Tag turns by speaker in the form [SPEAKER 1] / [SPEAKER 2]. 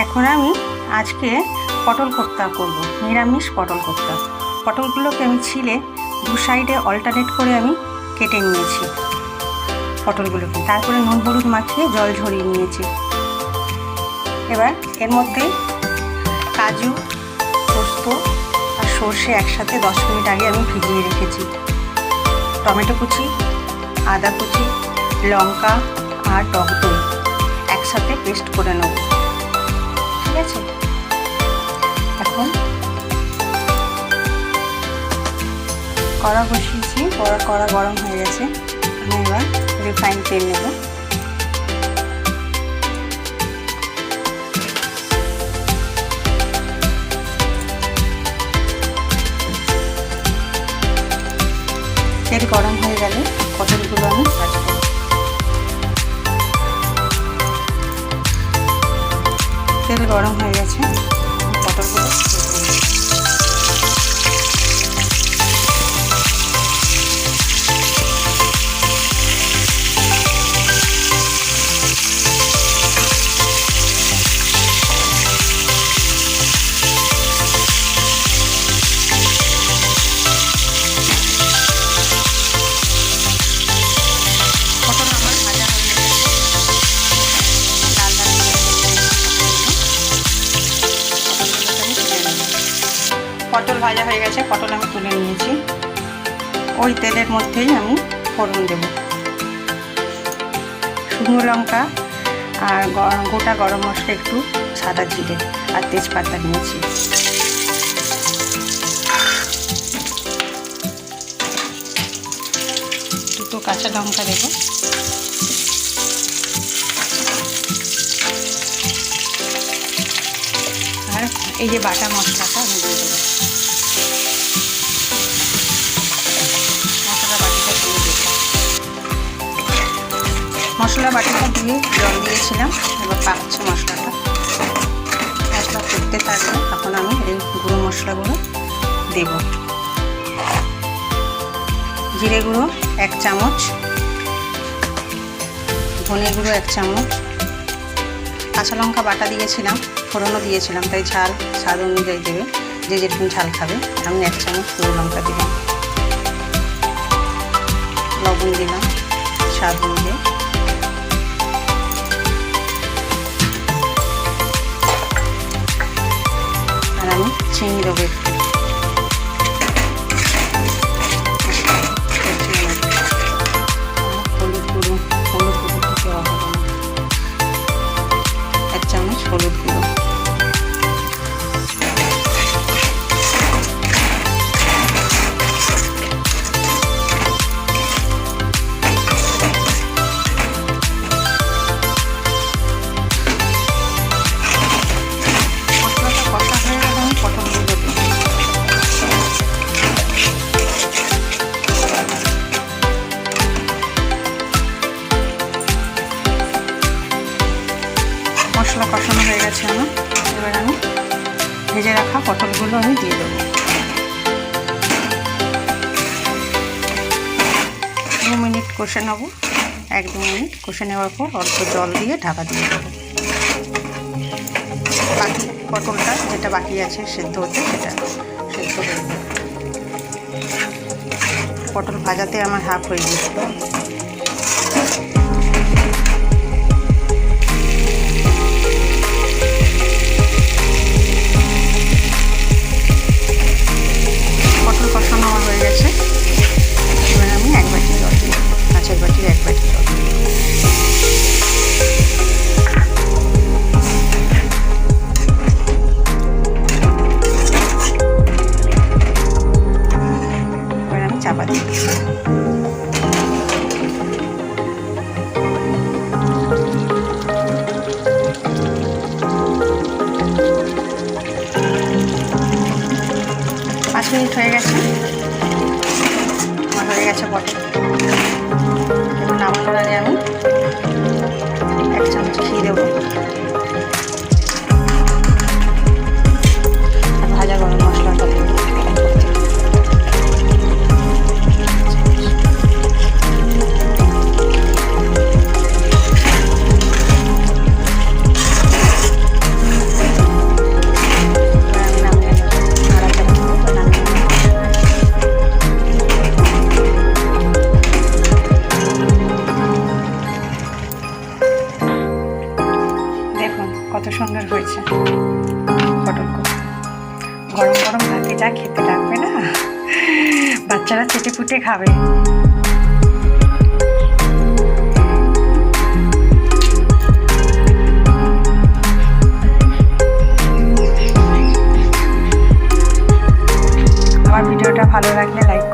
[SPEAKER 1] এখন আমি আজকে পটল কোপ্তা করব, নিরামিষ পটল কোপ্তা। পটলগুলোকে আমি ছিলে দু সাইডে অল্টারনেট করে আমি কেটে নিয়েছি পটলগুলোকে, তারপরে নুন হলুদ মাখিয়ে জল ঝরিয়ে নিয়েছি। এবার এর মধ্যে কাজু, পোস্ত আর সর্ষে একসাথে 10 মিনিট আগে আমি ভিজিয়ে রেখেছি। টমেটো কুচি, আদা কুচি, লঙ্কা আর টক দই একসাথে পেস্ট করে নেব, ঠিক আছে? এখন কড়া বসিয়েছি, কড়া গরম হয়ে গেছে। আমি এবার রিফাইন তেল নেব। তেল গরম হয়ে গেলে পটলগুলো আমি ভাজবো। তেল গরম হয়ে গেছে, পটলগুলো পটল ভাজা হয়ে গেছে, পটল আমি তুলে নিয়েছি। ওই তেলের মধ্যেই আমি ফোড়ন দেব। শুকনো লঙ্কা আর গোটা গরম মশলা, একটু সাদা জিরে আর তেজপাতা নিয়েছি। দুটো কাঁচা লঙ্কা দেব। আর এই যে বাটা মশলাটা আমি দিয়ে দেবো। মশলা বাটিটা দিয়ে জল দিয়েছিলাম, এবার পাকছে মশলাটা। মশলা ফুটতে থাকবে, তখন আমি এই গুঁড়ো মশলাগুলো দেব। জিরে গুঁড়ো 1 চামচ, ধনে গুঁড়ো 1 চামচ, কাঁচা লঙ্কা বাটা দিয়েছিলাম, ফোড়নও দিয়েছিলাম, তাই ঝাল স্বাদ অনুযায়ী দেবে, যে যেরকম ঝাল খাবে। আমি 1 চামচ গুঁড়ো লঙ্কা দিলাম, লবণ দিলাম স্বাদ অনুযায়ী। আর আমি চিনি দেবো একটু। হলুদ গুঁড়ো দেওয়া হবে না, 1 চামচ হলুদ গুঁড়ো। মশলা কষানো হয়ে গেছে আমার। এবার আমি ভেজে রাখা পটলগুলো আমি দিয়ে দেবো। 2 মিনিট কষে নেবো, 1-2 মিনিট কষে নেওয়ার পর অল্প জল দিয়ে ঢাকা দিয়ে দেবো। বাকি পটলটা যেটা বাকি আছে সেদ্ধ হতে, সেটা সেদ্ধ হয়ে যাবে। পটল ভাজাতে আমার হাফ হয়ে গেছিল। পটল কষানো আমার হয়ে গেছে। এবার আমি 1 বাটি জল দিই, কাঁচের বাটির 1 বাটি জল দিই। এবার আমি চাপা দিই। সুন্দর হয়েছে পটল কর্তা। গরম গরম ভাতে যা খেতে লাগবে না, বাচ্চারা চেটে পুটে খাবে। আমার ভিডিওটা ভালো লাগলে লাইক